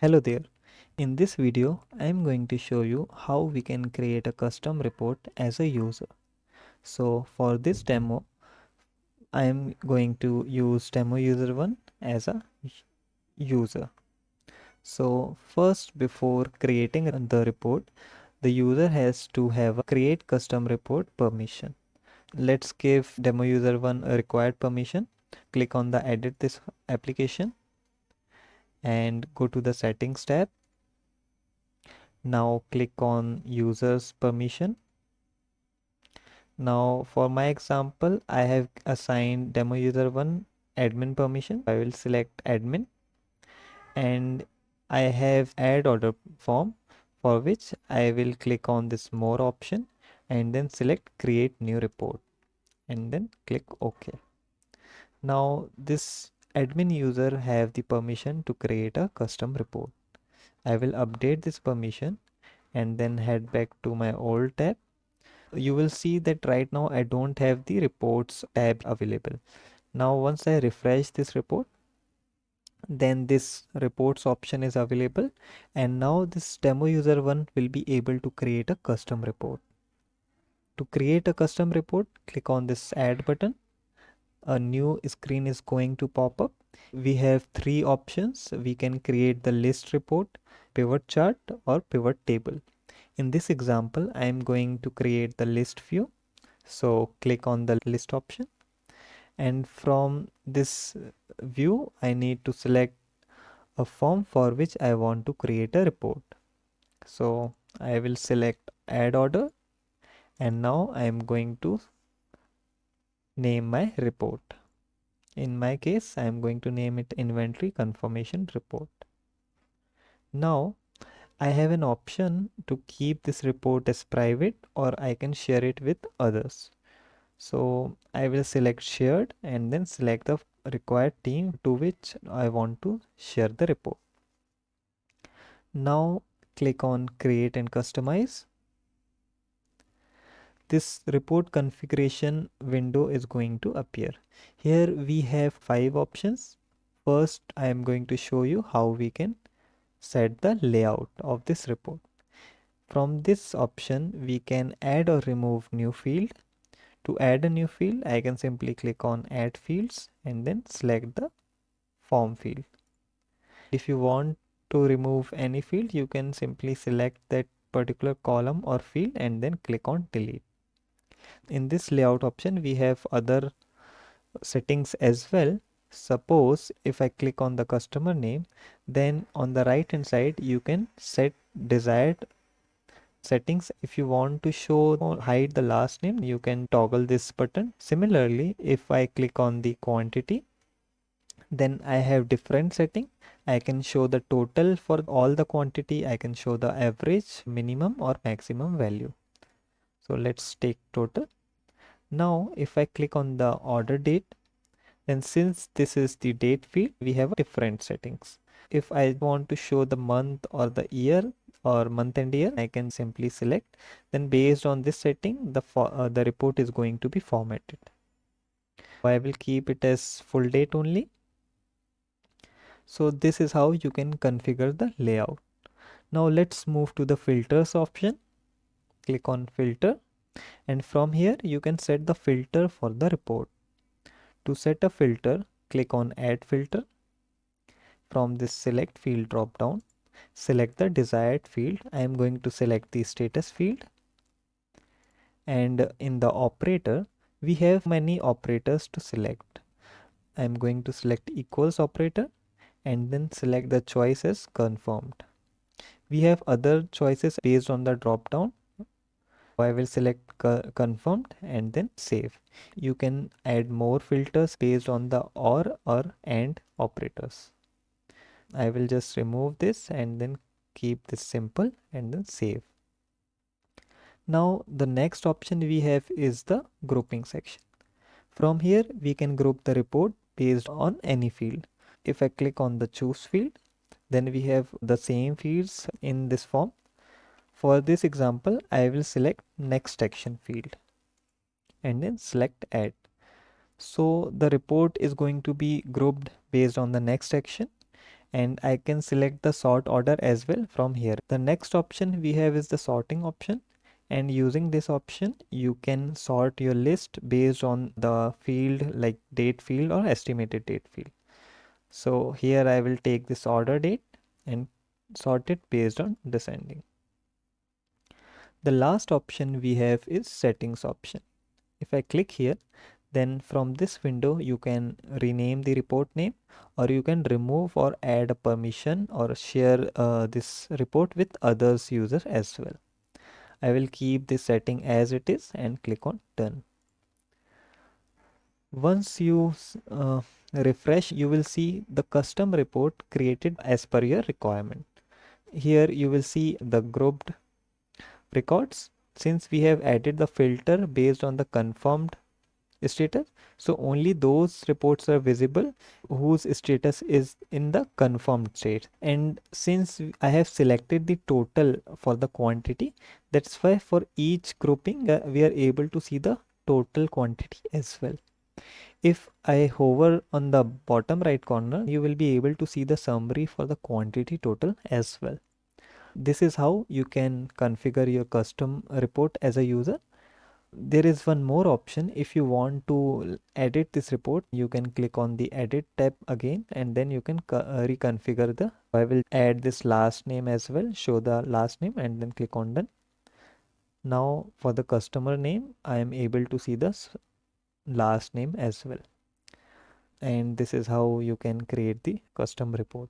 Hello there. In this video, I am going to show you how we can create a custom report as a user. So for this demo, I am going to use demo user 1 as a user. So first, before creating the report, the user has to have a create custom report permission. Let's give demo user 1 a required permission. Click on the edit this application and go to the settings tab. Now click on users permission. Now for my example, I have assigned demo user 1 admin permission. I will select admin and I have add order form, for which I will click on this more option and then select create new report and then click OK. Now this admin user have the permission to create a custom report. I will update this permission and then head back to my old tab. You will see that right now I don't have the reports tab available. Now once I refresh this report, then this reports option is available, and now this demo user 1 will be able to create a custom report. To create a custom report, click on this add button. A new screen is going to pop up. We have three options. We can create the list report, pivot chart, or pivot table. In this example, I am going to create the list view. So click on the list option, and from this view I need to select a form for which I want to create a report. So I will select add order, and now I am going to name my report. In my case, I am going to name it inventory confirmation report. Now I have an option to keep this report as private, or I can share it with others. So I will select shared and then select the required team to which I want to share the report. Now click on create and customize. This report configuration window is going to appear. Here we have 5 options. First, I am going to show you how we can set the layout of this report. From this option, we can add or remove new field. To add a new field, I can simply click on add fields and then select the form field. If you want to remove any field, you can simply select that particular column or field and then click on delete. In this layout option, we have other settings as well. Suppose if I click on the customer name, then on the right hand side, you can set desired settings. If you want to show or hide the last name, you can toggle this button. Similarly, if I click on the quantity, then I have different setting. I can show the total for all the quantity. I can show the average, minimum or maximum value. So let's take total. Now if I click on the order date, then since this is the date field, we have different settings. If I want to show the month or the year or month and year, I can simply select. Then based on this setting, the report is going to be formatted. I will keep it as full date only. So this is how you can configure the layout. Now let's move to the filters option. Click on filter, and from here you can set the filter for the report. To set a filter, click on add filter. From this select field drop down, select the desired field. I am going to select the status field. And in the operator, we have many operators to select. I am going to select equals operator and then select the choice as confirmed. We have other choices based on the drop down. I will select confirmed and then save. You can add more filters based on the or and operators. I will just remove this and then keep this simple and then save. Now the next option we have is the grouping section. From here we can group the report based on any field. If I click on the choose field, then we have the same fields in this form. For this example, I will select next action field and then select add. So the report is going to be grouped based on the next action, and I can select the sort order as well from here. The next option we have is the sorting option, and using this option you can sort your list based on the field like date field or estimated date field. So here I will take this order date and sort it based on descending. The last option we have is settings option. If I click here, then from this window you can rename the report name, or you can remove or add a permission or share this report with others users as well. I will keep this setting as it is and click on done. Once you refresh, you will see the custom report created as per your requirement. Here you will see the grouped records. Since we have added the filter based on the confirmed status, so only those reports are visible whose status is in the confirmed state. And since I have selected the total for the quantity, that's why for each grouping we are able to see the total quantity as well. If I hover on the bottom right corner, you will be able to see the summary for the quantity total as well. This is how you can configure your custom report as a user. There is one more option. If you want to edit this report, you can click on the edit tab again, and then you can reconfigure the. I will add this last name as well, show the last name, and then click on done. Now for the customer name, I am able to see the last name as well. And this is how you can create the custom report.